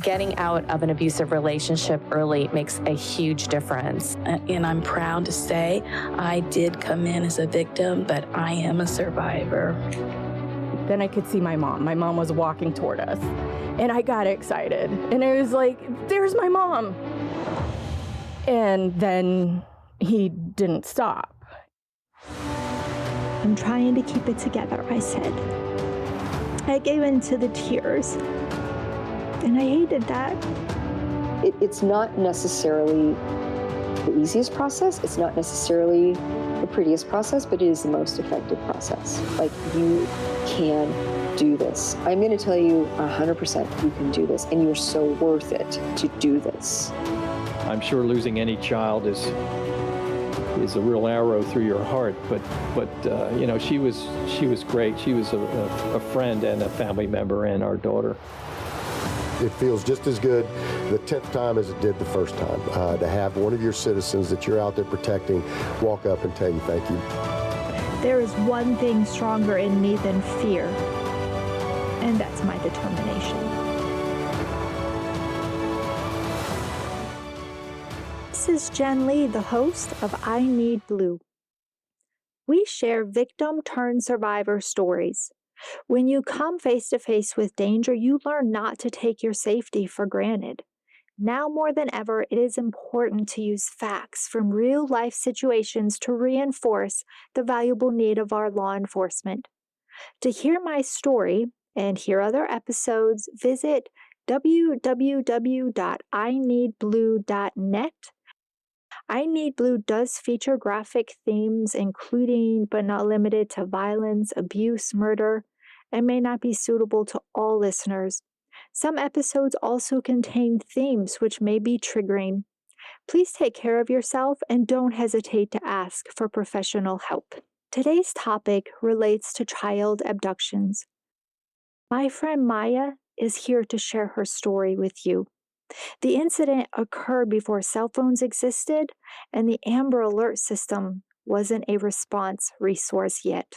Getting out of an abusive relationship early makes a huge difference. And I'm proud to say I did come in as a victim, but I am a survivor. Then I could see my mom. My mom was walking toward us. And I got excited. And I was like, there's my mom. And then he didn't stop. I'm trying to keep it together, I said. I gave in to the tears. And I hated that. It's not necessarily the easiest process. It's not necessarily the prettiest process, but it is the most effective process. Like, you can do this. I'm going to tell you 100% you can do this, and you're so worth it to do this. I'm sure losing any child is a real arrow through your heart, but you know, she was great. She was a friend and a family member and our daughter. It feels just as good the 10th time as it did the first time, to have one of your citizens that you're out there protecting walk up and tell you thank you. There is one thing stronger in me than fear, and that's my determination. This is Jen Lee, the host of I Need Blue. We share victim-turned-survivor stories. When you come face to face with danger, you learn not to take your safety for granted. Now more than ever, it is important to use facts from real-life situations to reinforce the valuable need of our law enforcement. To hear my story and hear other episodes, visit www.ineedblue.net. I Need Blue does feature graphic themes, including but not limited to violence, abuse, murder, and may not be suitable to all listeners. Some episodes also contain themes which may be triggering. Please take care of yourself and don't hesitate to ask for professional help. Today's topic relates to child abductions. My friend Maya is here to share her story with you. The incident occurred before cell phones existed, and the Amber Alert system wasn't a response resource yet.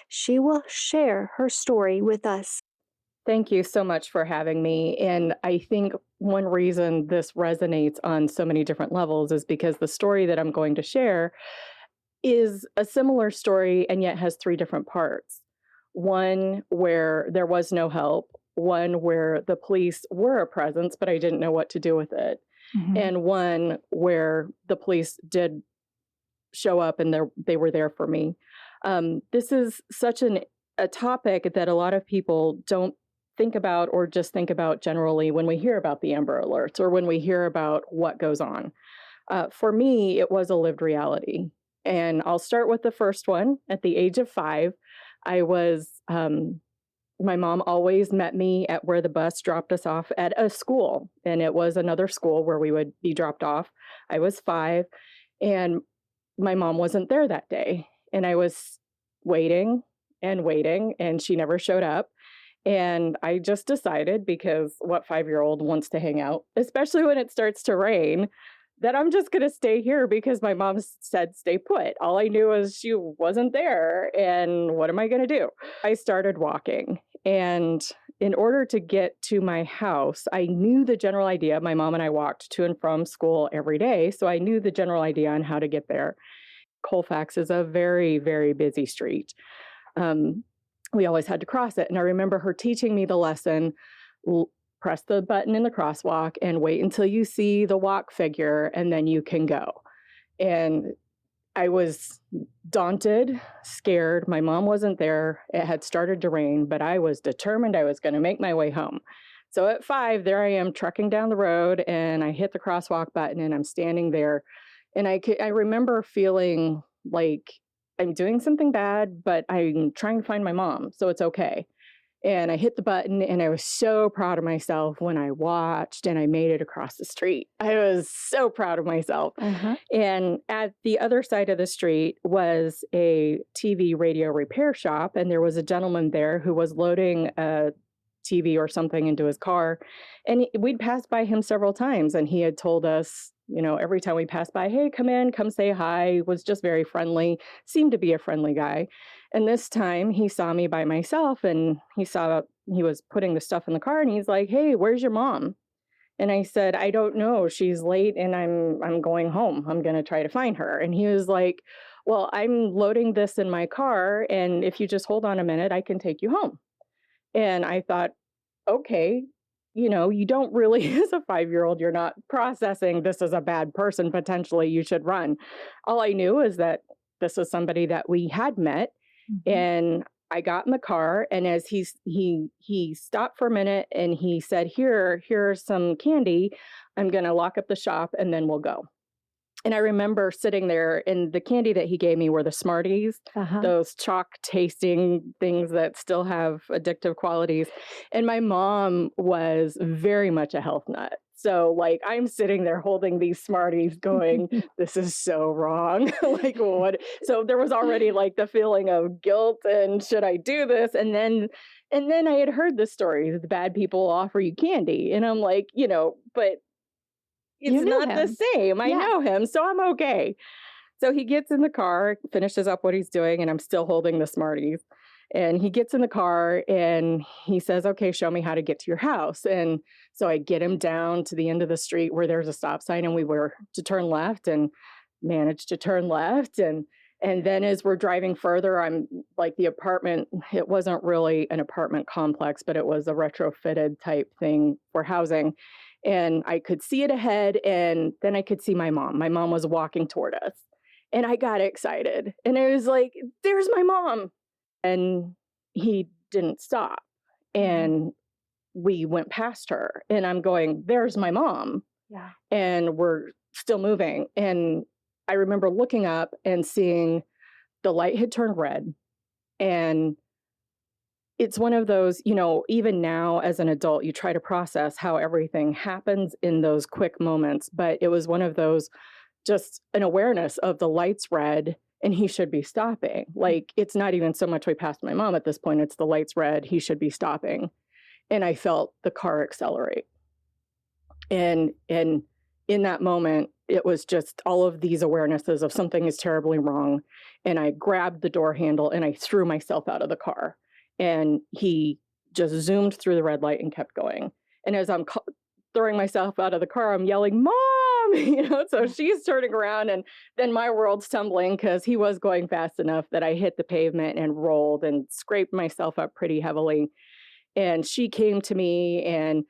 She will share her story with us. Thank you so much for having me. And I think one reason this resonates on so many different levels is because the story that I'm going to share is a similar story and yet has three different parts. One where there was no help, one where the police were a presence, but I didn't know what to do with it, and one where the police did show up and they were there for me. This is such a topic that a lot of people don't think about or just think about generally when we hear about the Amber Alerts or when we hear about what goes on. For me, it was a lived reality. And I'll start with the first one. At the age of 5, I was, my mom always met me at where the bus dropped us off at a school. And it was another school where we would be dropped off. I was 5 and my mom wasn't there that day. And I was waiting, and she never showed up. And I just decided, because what 5-year-old wants to hang out, especially when it starts to rain, that I'm just going to stay here because my mom said stay put. All I knew was she wasn't there. And what am I going to do? I started walking. And in order to get to my house, I knew the general idea. My mom and I walked to and from school every day. So I knew the general idea on how to get there. Colfax is a very, very busy street. We always had to cross it. And I remember her teaching me the lesson, press the button in the crosswalk and wait until you see the walk figure and then you can go. And I was daunted, scared. My mom wasn't there. It had started to rain, but I was determined I was going to make my way home. So at 5, there I am trucking down the road and I hit the crosswalk button and I'm standing there. And I remember feeling like I'm doing something bad, but I'm trying to find my mom, so it's okay. And I hit the button and I was so proud of myself when I watched and I made it across the street. I was so proud of myself. And at the other side of the street was a TV radio repair shop. And there was a gentleman there who was loading a TV or something into his car. And we'd passed by him several times. And he had told us, you know, every time we passed by, hey, come in, come say hi, was just very friendly, seemed to be a friendly guy. And this time he saw me by myself and he saw he was putting the stuff in the car, and he's like, "Hey, where's your mom?" And I said, "I don't know. She's late and I'm going home. I'm going to try to find her." And he was like, "Well, I'm loading this in my car, and if you just hold on a minute, I can take you home." And I thought, okay, you don't really, as a 5-year-old, you're not processing this is a bad person, potentially you should run. All I knew is that this was somebody that we had met. And I got in the car, and as he stopped for a minute and he said, here's some candy. I'm going to lock up the shop and then we'll go. And I remember sitting there, and the candy that he gave me were the Smarties, those chalk tasting things that still have addictive qualities. And my mom was very much a health nut. So like I'm sitting there holding these Smarties going, this is so wrong. Like what? So there was already like the feeling of guilt and should I do this? And then I had heard the story that the bad people offer you candy. And I'm like, but it's not the same. I know him, so I'm okay. So he gets in the car, finishes up what he's doing, and I'm still holding the Smarties. And he gets in the car and he says, "Okay, show me how to get to your house." And so I get him down to the end of the street where there's a stop sign, and we were to turn left and managed to turn left. And then as we're driving further, I'm like the apartment, it wasn't really an apartment complex, but it was a retrofitted type thing for housing. And I could see it ahead, and then I could see my mom. My mom was walking toward us, and I got excited. And I was like, "There's my mom." And he didn't stop. And we went past her, and I'm going, "There's my mom." Yeah. And we're still moving. And I remember looking up and seeing the light had turned red. And it's one of those, even now as an adult, you try to process how everything happens in those quick moments. But it was one of those, just an awareness of the light's red and he should be stopping. Like, it's not even so much we passed my mom at this point. It's the light's red. He should be stopping. And I felt the car accelerate. And in that moment, it was just all of these awarenesses of something is terribly wrong. And I grabbed the door handle and I threw myself out of the car. And he just zoomed through the red light and kept going. And as I'm throwing myself out of the car, I'm yelling, "Mom!" So she's turning around, and then my world's tumbling because he was going fast enough that I hit the pavement and rolled and scraped myself up pretty heavily. And she came to me, and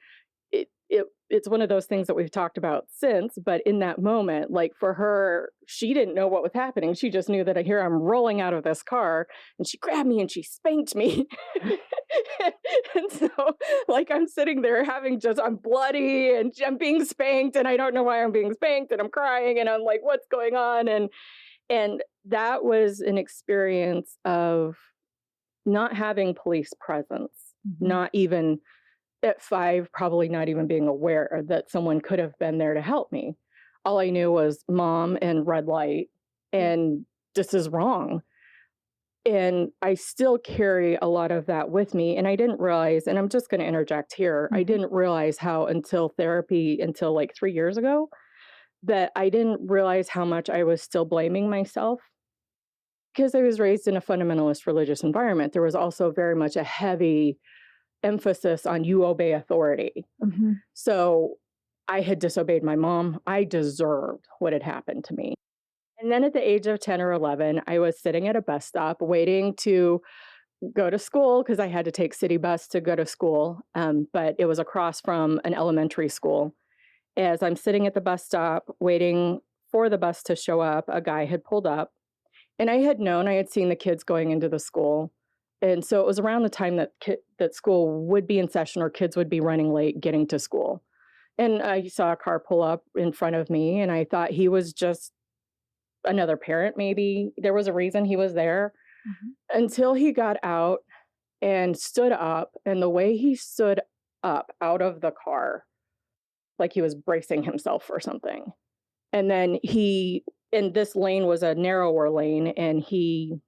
it's one of those things that we've talked about since, but in that moment, like for her, she didn't know what was happening. She just knew that here I'm rolling out of this car, and she grabbed me and she spanked me. And so like I'm sitting there I'm bloody and I'm being spanked, and I don't know why I'm being spanked, and I'm crying, and I'm like, what's going on? And that was an experience of not having police presence, not even at 5, probably not even being aware that someone could have been there to help me. All I knew was mom and red light, and this is wrong. And I still carry a lot of that with me. And I didn't realize, and I'm just going to interject here, I didn't realize how until like 3 years ago, that I didn't realize how much I was still blaming myself. Because I was raised in a fundamentalist religious environment, there was also very much a heavy emphasis on you obey authority. So I had disobeyed my mom. I deserved what had happened to me. And then at the age of 10 or 11, I was sitting at a bus stop waiting to go to school because I had to take city bus to go to school. But it was across from an elementary school. As I'm sitting at the bus stop waiting for the bus to show up, a guy had pulled up, and I had seen the kids going into the school. And so it was around the time that school would be in session or kids would be running late getting to school. And I saw a car pull up in front of me, and I thought he was just another parent, maybe. There was a reason he was there until he got out and stood up. And the way he stood up out of the car, like he was bracing himself for something. And then and this lane was a narrower lane, and he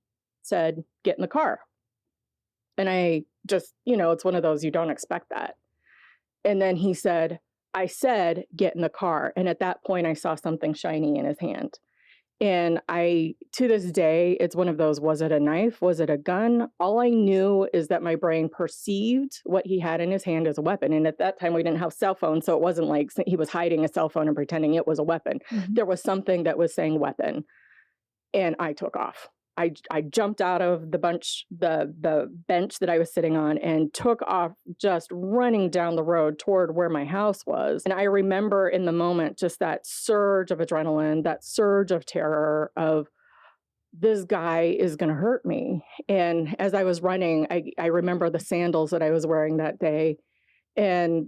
said, "Get in the car." And I just, it's one of those, you don't expect that. And then he said, "I said, get in the car." And at that point, I saw something shiny in his hand. And to this day, it's one of those, was it a knife? Was it a gun? All I knew is that my brain perceived what he had in his hand as a weapon. And at that time, we didn't have cell phones. So it wasn't like he was hiding a cell phone and pretending it was a weapon. There was something that was saying weapon. And I took off. I jumped out of the bench that I was sitting on and took off, just running down the road toward where my house was. And I remember in the moment just that surge of adrenaline, that surge of terror of, this guy is going to hurt me. And as I was running, I remember the sandals that I was wearing that day, and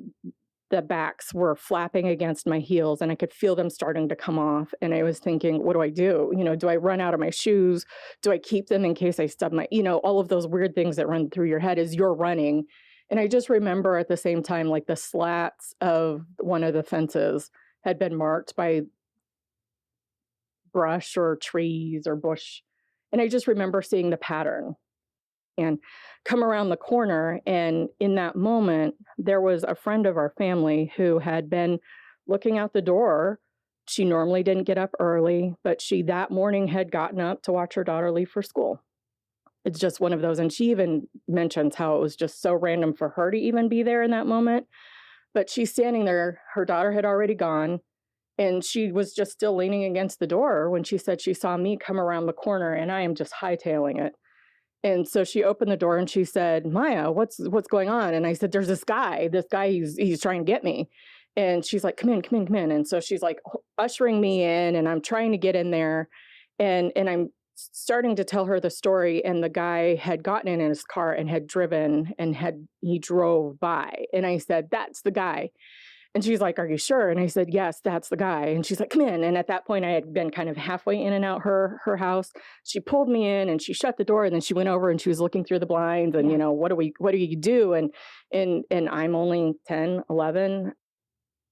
the backs were flapping against my heels, and I could feel them starting to come off. And I was thinking, what do I do? Do I run out of my shoes? Do I keep them in case I stub my, all of those weird things that run through your head as you're running. And I just remember at the same time, like the slats of one of the fences had been marked by brush or trees or bush. And I just remember seeing the pattern and come around the corner. And in that moment, there was a friend of our family who had been looking out the door. She normally didn't get up early, but she that morning had gotten up to watch her daughter leave for school. It's just one of those. And she even mentions how it was just so random for her to even be there in that moment. But she's standing there. Her daughter had already gone. And she was just still leaning against the door when she said she saw me come around the corner, and I am just hightailing it. And so she opened the door and she said, Maya, what's going on? And I said, there's this guy, he's trying to get me. And she's like, come in. And so she's like ushering me in, and I'm trying to get in there. And I'm starting to tell her the story. And the guy had gotten in his car and had driven, and he drove by. And I said, that's the guy. And she's like, are you sure? And I said, yes, that's the guy. And she's like, come in. And at that point, I had been kind of halfway in and out her house. She pulled me in and she shut the door. And then she went over and she was looking through the blinds and, what do you do? And I'm only 10, 11.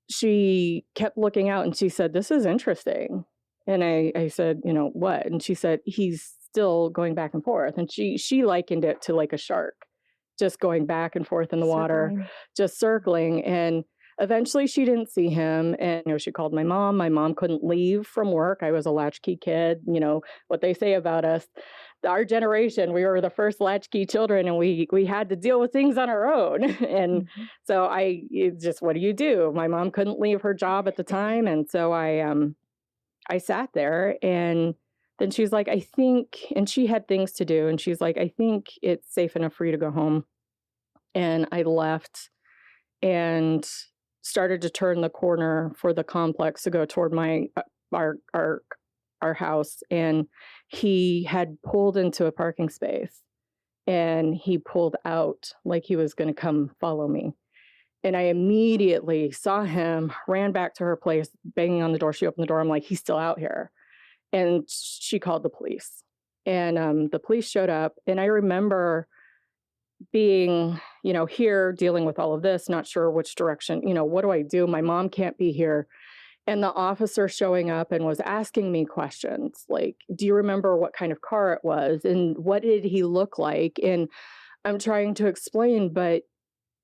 She kept looking out and she said, this is interesting. And I said, what? And she said, he's still going back and forth. And she likened it to like a shark, just going back and forth in the water, just circling. And eventually she didn't see him, and she called my mom. My mom couldn't leave from work. I was a latchkey kid. What they say about us, our generation, we were the first latchkey children, and we had to deal with things on our own. And so what do you do? My mom couldn't leave her job at the time, and so I sat there, and then she's like, I think, and she had things to do, and she's like, I think it's safe enough for you to go home. And I left and started to turn the corner for the complex to go toward our house. And he had pulled into a parking space, and he pulled out like he was going to come follow me. And I immediately saw him, ran back to her place, banging on the door. She opened the door. I'm like, he's still out here. And she called the police, and the police showed up. And I remember being, here dealing with all of this, not sure which direction, what do I do? My mom can't be here. And the officer showing up and was asking me questions like, do you remember what kind of car it was? And what did he look like? And I'm trying to explain, but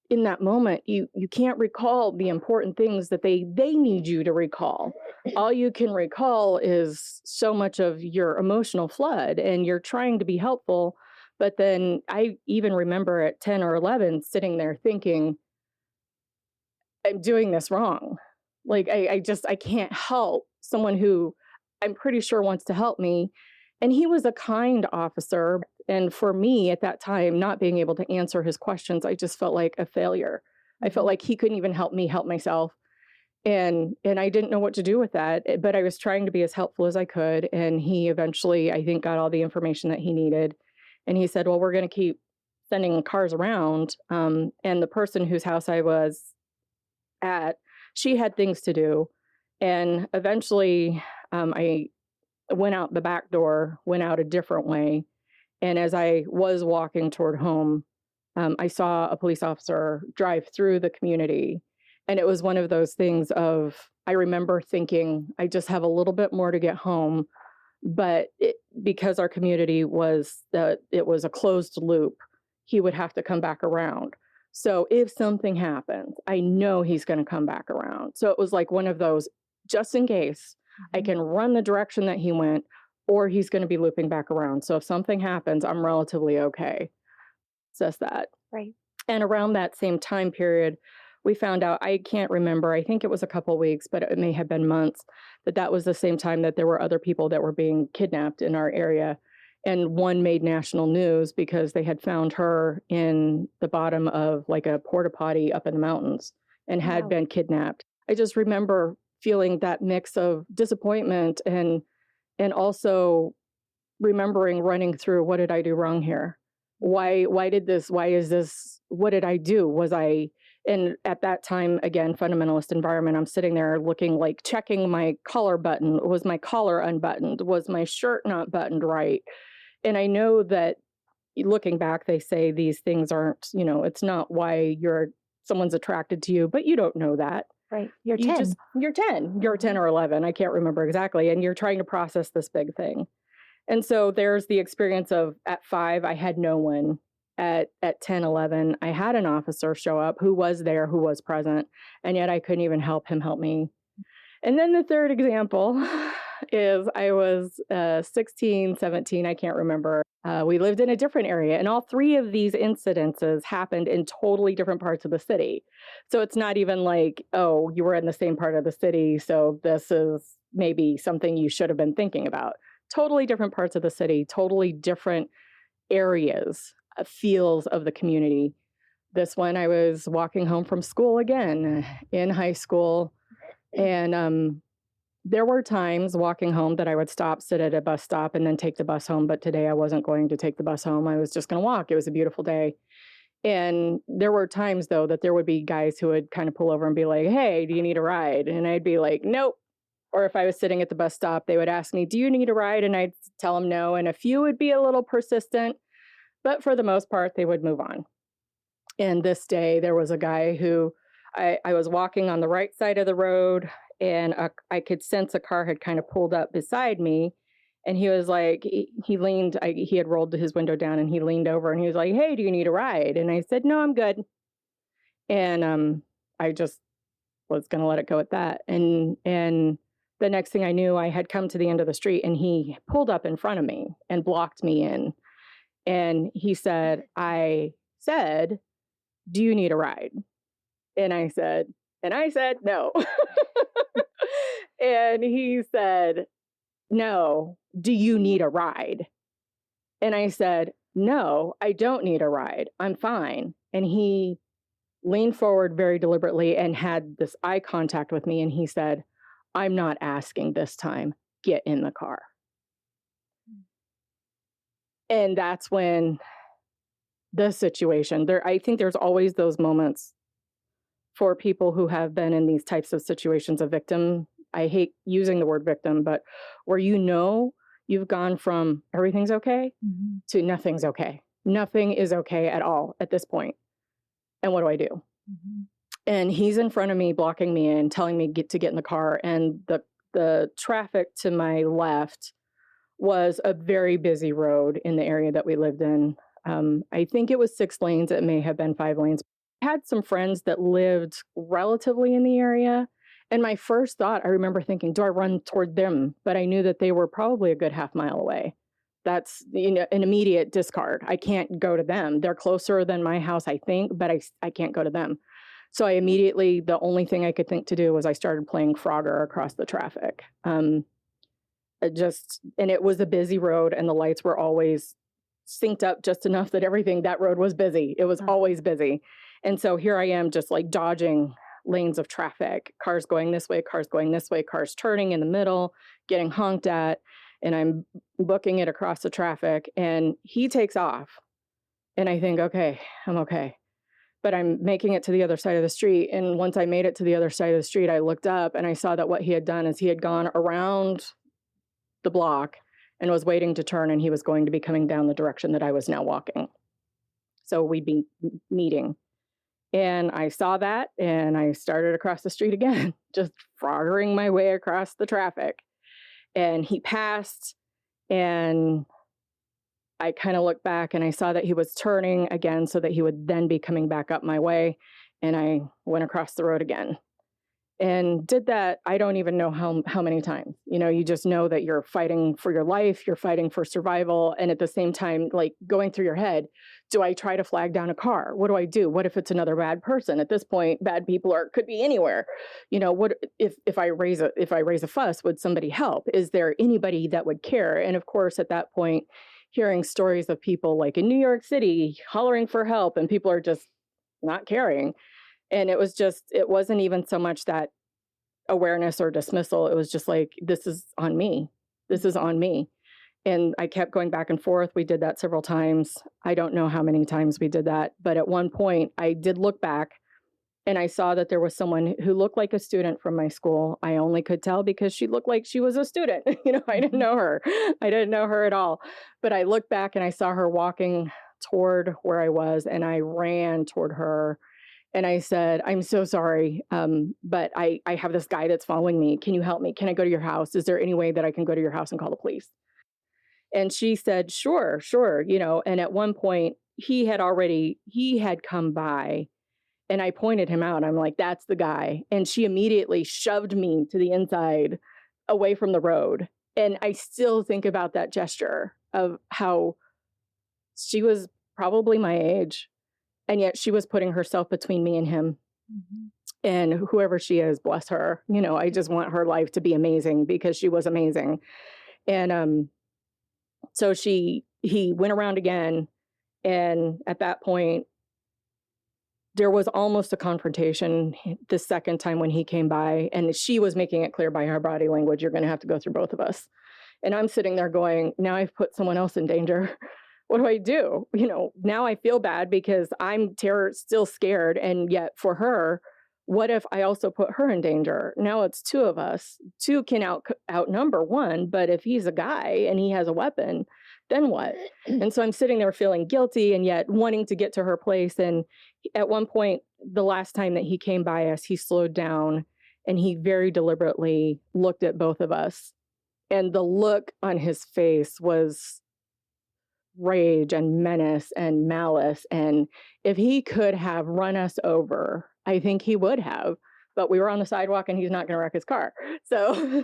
in that moment, you can't recall the important things that they need you to recall. All you can recall is so much of your emotional flood, and you're trying to be helpful. But then I even remember at 10 or 11 sitting there thinking, I'm doing this wrong. Like, I can't help someone who I'm pretty sure wants to help me. And he was a kind officer. And for me at that time, not being able to answer his questions, I just felt like a failure. I felt like he couldn't even help me help myself. And I didn't know what to do with that, but I was trying to be as helpful as I could. And he eventually, I think, got all the information that he needed. And he said, well, we're going to keep sending cars around. And the person whose house I was at, she had things to do. And eventually I went out the back door, went out a different way. And as I was walking toward home, I saw a police officer drive through the community. And it was one of those things of, I remember thinking, I just have a little bit more to get home. But because our community was a closed loop, he would have to come back around. So if something happens, I know he's going to come back around. So it was like one of those, just in case, I can run the direction that he went, or he's going to be looping back around. So if something happens, I'm relatively okay. Says that. Right. And around that same time period, we found out, I can't remember, I think it was a couple weeks, but it may have been months, that was the same time that there were other people that were being kidnapped in our area. And one made national news because they had found her in the bottom of like a porta potty up in the mountains and had been kidnapped. I just remember feeling that mix of disappointment and also remembering running through, what did I do wrong here? Why is this, what did I do? And at that time, again, fundamentalist environment, I'm sitting there looking, like checking my collar button. Was my collar unbuttoned? Was my shirt not buttoned right? And I know that looking back, they say these things aren't, it's not why someone's attracted to you, but you don't know that. Right. You're 10. You're 10. You're 10 or 11. I can't remember exactly. And you're trying to process this big thing. And so there's the experience of, at 5, I had no one. At 10, 11, I had an officer show up who was there, who was present, and yet I couldn't even help him help me. And then the third example is I was 16, 17, I can't remember. We lived in a different area, and all 3 of these incidences happened in totally different parts of the city. So it's not even like, oh, you were in the same part of the city, so this is maybe something you should have been thinking about. Totally different parts of the city, totally different areas, feels of the community. This one, I was walking home from school again in high school, and there were times walking home that I would stop, sit at a bus stop, and then take the bus home. But today I wasn't going to take the bus home. I was just going to walk. It was a beautiful day. And there were times, though, that there would be guys who would kind of pull over and be like, hey, do you need a ride? And I'd be like, nope. Or if I was sitting at the bus stop, they would ask me, do you need a ride? And I'd tell them no. And a few would be a little persistent, but for the most part, they would move on. And this day, there was a guy who I was walking on the right side of the road, and I could sense a car had kind of pulled up beside me. And he was like, he leaned, he had rolled his window down, and he leaned over and he was like, hey, do you need a ride? And I said, no, I'm good. And I just was going to let it go at that. And the next thing I knew, I had come to the end of the street, and he pulled up in front of me and blocked me in. And he said, I said, do you need a ride? And I said, no. And he said, no, do you need a ride? And I said, no, I don't need a ride. I'm fine. And he leaned forward very deliberately and had this eye contact with me. And he said, I'm not asking this time. Get in the car. And that's when the situation, I think there's always those moments for people who have been in these types of situations, a victim. I hate using the word victim, but where you've gone from everything's okay to nothing's okay. Nothing is okay at all at this point. And what do I do? And he's in front of me, blocking me in, telling me to get in the car. And the traffic to my left was a very busy road in the area that we lived in. I think it was 6 lanes. It may have been 5 lanes. I had some friends that lived relatively in the area. And my first thought, I remember thinking, do I run toward them? But I knew that they were probably a good half mile away. That's an immediate discard. I can't go to them. They're closer than my house, I think, but I can't go to them. So I immediately, the only thing I could think to do was I started playing Frogger across the traffic. And it was a busy road, and the lights were always synced up just enough that road was busy. It was always busy. And so here I am just like dodging lanes of traffic, cars going this way, cars going this way, cars turning in the middle, getting honked at, and I'm booking it across the traffic, and he takes off. And I think, okay, I'm okay. But I'm making it to the other side of the street. And once I made it to the other side of the street, I looked up and I saw that what he had done is he had gone around the block and was waiting to turn, and he was going to be coming down the direction that I was now walking. So we'd be meeting. And I saw that, and I started across the street again, just froggering my way across the traffic. And he passed, and I kind of looked back, and I saw that he was turning again so that he would then be coming back up my way. And I went across the road again. and did that. I don't even know how many times. You just know that you're fighting for your life, you're fighting for survival, and at the same time, like, going through your head, do I try to flag down a car? What do I do? What if it's another bad person? At this point, bad people could be anywhere. What if I raise a fuss, would somebody help? Is there anybody that would care? And of course, at that point, hearing stories of people like in New York City hollering for help, and people are just not caring. And it wasn't even so much that awareness or dismissal. It was just like, this is on me. This is on me. And I kept going back and forth. We did that several times. I don't know how many times we did that. But at one point, I did look back and I saw that there was someone who looked like a student from my school. I only could tell because she looked like she was a student. I didn't know her. I didn't know her at all. But I looked back and I saw her walking toward where I was, and I ran toward her. And I said, I'm so sorry, but I have this guy that's following me. Can you help me? Can I go to your house? Is there any way that I can go to your house and call the police? And she said, sure. And at one point, he had come by, and I pointed him out. I'm like, that's the guy. And she immediately shoved me to the inside, away from the road. And I still think about that gesture of how she was probably my age. And yet she was putting herself between me and him. Mm-hmm. And whoever she is, bless her. I just want her life to be amazing, because she was amazing. And so he went around again. And at that point, there was almost a confrontation the second time when he came by. And she was making it clear by her body language, you're going to have to go through both of us. And I'm sitting there going, now I've put someone else in danger. What do I do? Now I feel bad because I'm still scared. And yet for her, what if I also put her in danger? Now it's two of us. Two can outnumber one, but if he's a guy and he has a weapon, then what? And so I'm sitting there feeling guilty and yet wanting to get to her place. And at one point, the last time that he came by us, he slowed down and he very deliberately looked at both of us. And the look on his face was rage and menace and malice. And if he could have run us over, I think he would have. But we were on the sidewalk and he's not going to wreck his car. So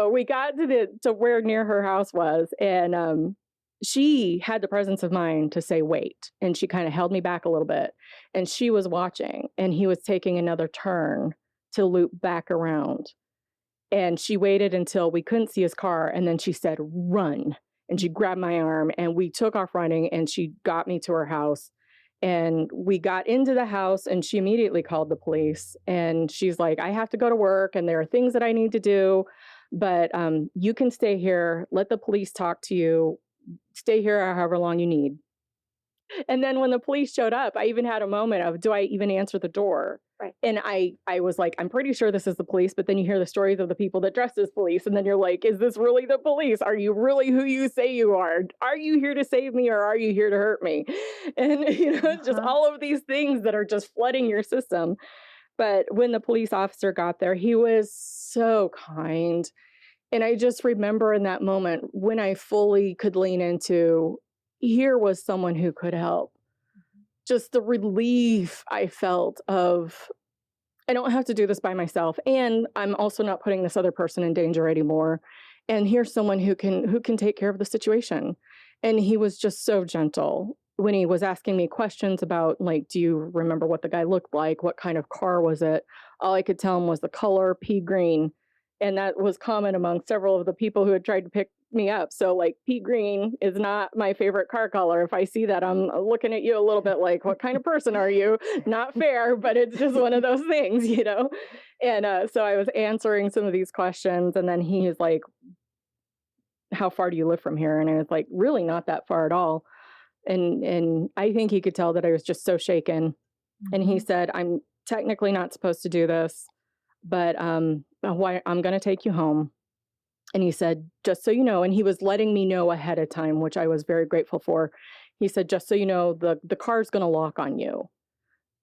we got to where near her house was, and she had the presence of mind to say, wait. And she kind of held me back a little bit, and she was watching, and he was taking another turn to loop back around. And she waited until we couldn't see his car. And then she said, run. And she grabbed my arm and we took off running, and she got me to her house. And we got into the house and she immediately called the police. And she's like, I have to go to work and there are things that I need to do, but you can stay here. Let the police talk to you. Stay here however long you need. And then when the police showed up, I even had a moment of, do I even answer the door? Right. And I was like, I'm pretty sure this is the police. But then you hear the stories of the people that dressed as police. And then you're like, is this really the police? Are you really who you say you are? Are you here to save me, or are you here to hurt me? And, just all of these things that are just flooding your system. But when the police officer got there, he was so kind. And I just remember in that moment when I fully could lean into, here was someone who could help. Just the relief I felt of, I don't have to do this by myself. And I'm also not putting this other person in danger anymore. And here's someone who can take care of the situation. And he was just so gentle when he was asking me questions about, like, do you remember what the guy looked like? What kind of car was it? All I could tell him was the color, pea green. And that was common among several of the people who had tried to pick me up. So, like, pea green is not my favorite car color. If I see that, I'm looking at you a little bit like, what kind of person are you? Not fair, but it's just one of those things, And so I was answering some of these questions, and then he was like, how far do you live from here? And I was like, really not that far at all. And I think he could tell that I was just so shaken. Mm-hmm. And he said, I'm technically not supposed to do this, but I'm going to take you home. And he said, just so you know, and he was letting me know ahead of time, which I was very grateful for. He said, just so you know, the car's going to lock on you.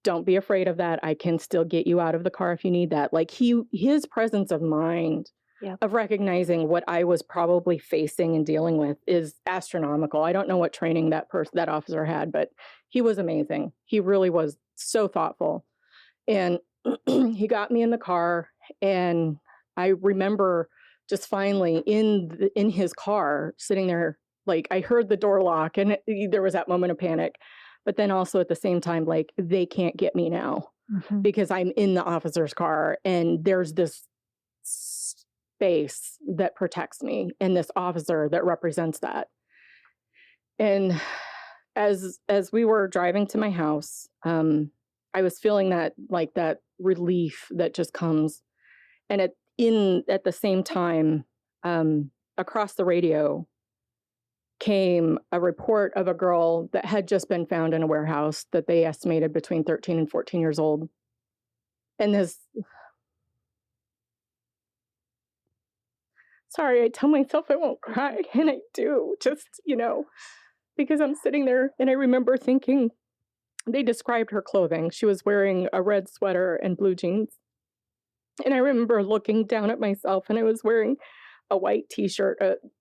Don't be afraid of that. I can still get you out of the car if you need that. Like, his presence of mind, of recognizing what I was probably facing and dealing with is astronomical. I don't know what training that officer had, but he was amazing. He really was so thoughtful. And he got me in the car, and I remember just finally in his car sitting there, like I heard the door lock, and there was that moment of panic, but then also at the same time, like they can't get me now because I'm in the officer's car, and there's this space that protects me and this officer that represents that. And as we were driving to my house, I was feeling that, like that relief that just comes. And at the same time, across the radio came a report of a girl that had just been found in a warehouse that they estimated between 13 and 14 years old. And sorry, I tell myself I won't cry, and I do, just, because I'm sitting there and I remember thinking, they described her clothing. She was wearing a red sweater and blue jeans. And I remember looking down at myself, and I was wearing a white t-shirt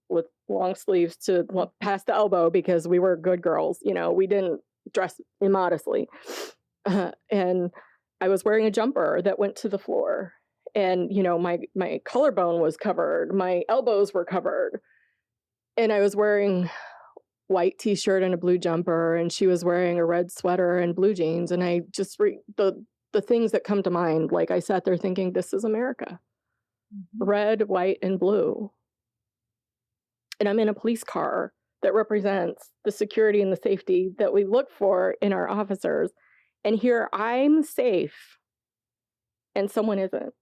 with long sleeves to past the elbow because we were good girls. We didn't dress immodestly. And I was wearing a jumper that went to the floor. And, my collarbone was covered. My elbows were covered. And I was wearing white t-shirt and a blue jumper, and she was wearing a red sweater and blue jeans. And I just the things that come to mind, like I sat there thinking, this is America. Red, white, and blue. And I'm in a police car that represents the security and the safety that we look for in our officers. And here I'm safe and someone isn't.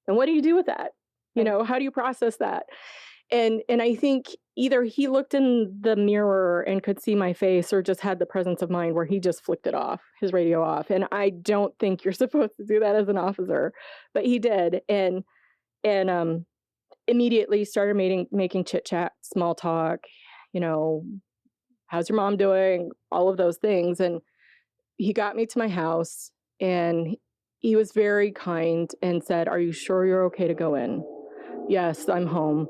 And what do you do with that? How do you process that? And I think either he looked in the mirror and could see my face, or just had the presence of mind where he just flicked it off, his radio off. And I don't think you're supposed to do that as an officer, but he did. And immediately started making chit chat, small talk, how's your mom doing? All of those things. And he got me to my house, and he was very kind and said, "Are you sure you're okay to go in?" "Yes, I'm home."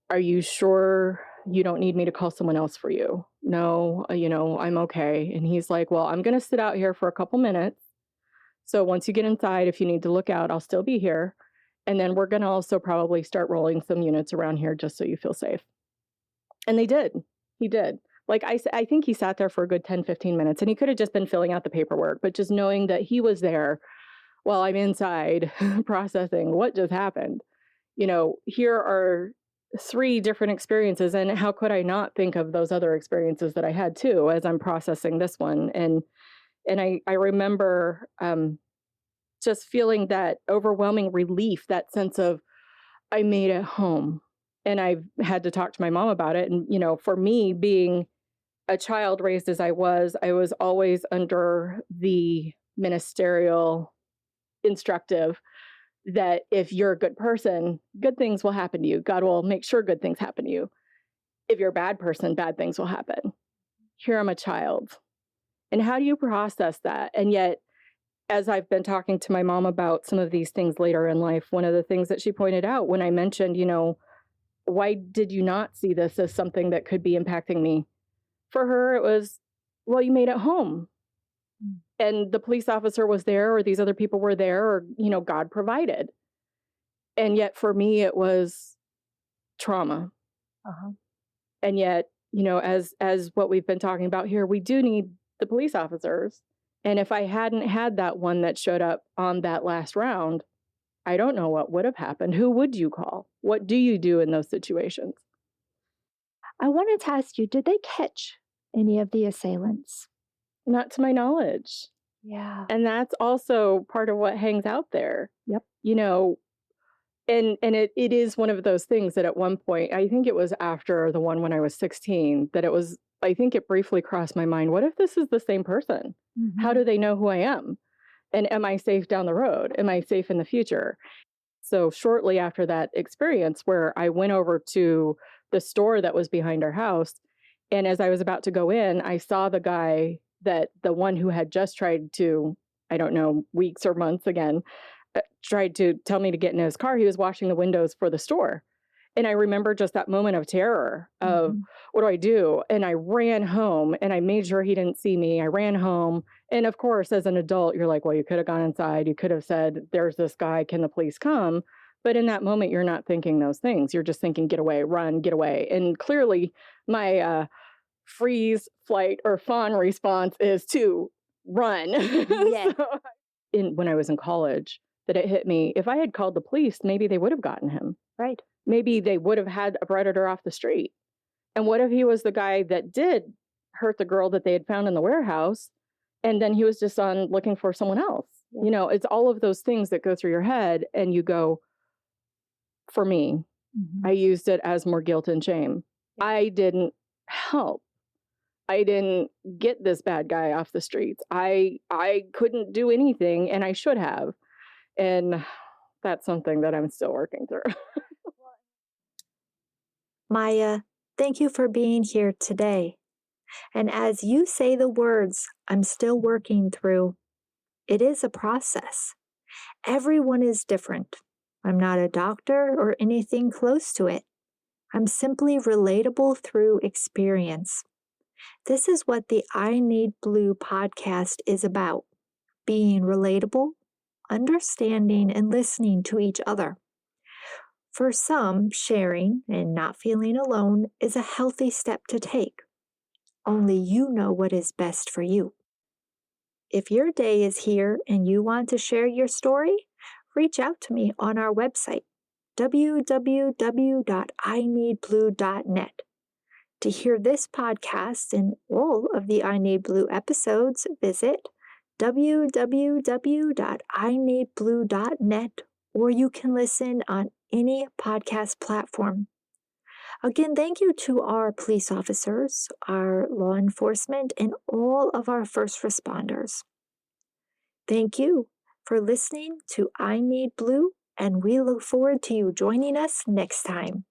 "Are you sure you don't need me to call someone else for you?" "No, I'm okay." And he's like, "Well, I'm going to sit out here for a couple minutes. So once you get inside, if you need to look out, I'll still be here. And then we're going to also probably start rolling some units around here just so you feel safe." And they did. He did. Like I think he sat there for a good 10, 15 minutes, and he could have just been filling out the paperwork, but just knowing that he was there while I'm inside processing what just happened. Here are 3 different experiences, and how could I not think of those other experiences that I had too as I'm processing this one. And I remember just feeling that overwhelming relief, that sense of I made it home. And I've had to talk to my mom about it. And for me, being a child raised as I was always under the ministerial instructive that if you're a good person, good things will happen to you. God will make sure good things happen to you. If you're a bad person, bad things will happen. Here I'm a child. And how do you process that? And yet, as I've been talking to my mom about some of these things later in life, one of the things that she pointed out when I mentioned, why did you not see this as something that could be impacting me? For her, it was, well, you made it home. And the police officer was there, or these other people were there, or, God provided. And yet for me, it was trauma. And yet, as what we've been talking about here, we do need the police officers. And if I hadn't had that one that showed up on that last round, I don't know what would have happened. Who would you call? What do you do in those situations? I wanted to ask you, did they catch any of the assailants? Not to my knowledge. Yeah. And that's also part of what hangs out there. Yep. And it is one of those things that at one point, I think it was after the one when I was 16, that I think it briefly crossed my mind, what if this is the same person? How do they know who I am? And am I safe down the road? Am I safe in the future? So shortly after that experience, where I went over to the store that was behind our house, and as I was about to go in, I saw the guy, the one who had just tried to, I don't know, weeks or months again, tried to tell me to get in his car. He was washing the windows for the store. And I remember just that moment of terror of, what do I do? And I ran home and I made sure he didn't see me. I ran home. And of course, as an adult, you're like, well, you could have gone inside. You could have said, there's this guy. Can the police come? But in that moment, you're not thinking those things. You're just thinking, get away, run, get away. And clearly, my freeze, flight, or fawn response is to run. Yes. When I was in college, that it hit me. If I had called the police, maybe they would have gotten him. Right. Maybe they would have had a predator off the street. And what if he was the guy that did hurt the girl that they had found in the warehouse, and then he was just on looking for someone else? Yeah. You know, it's all of those things that go through your head, and you go, for me, I used it as more guilt and shame. Yeah. I didn't help. I didn't get this bad guy off the streets. I couldn't do anything, and I should have. And that's something that I'm still working through. Maya, thank you for being here today. And as you say the words, I'm still working through, it is a process. Everyone is different. I'm not a doctor or anything close to it. I'm simply relatable through experience. This is what the I Need Blue podcast is about: being relatable, understanding, and listening to each other. For some, sharing and not feeling alone is a healthy step to take. Only you know what is best for you. If your day is here and you want to share your story, reach out to me on our website, www.ineedblue.net. To hear this podcast and all of the I Need Blue episodes, visit www.ineedblue.net, or you can listen on any podcast platform. Again, thank you to our police officers, our law enforcement, and all of our first responders. Thank you for listening to I Need Blue, and we look forward to you joining us next time.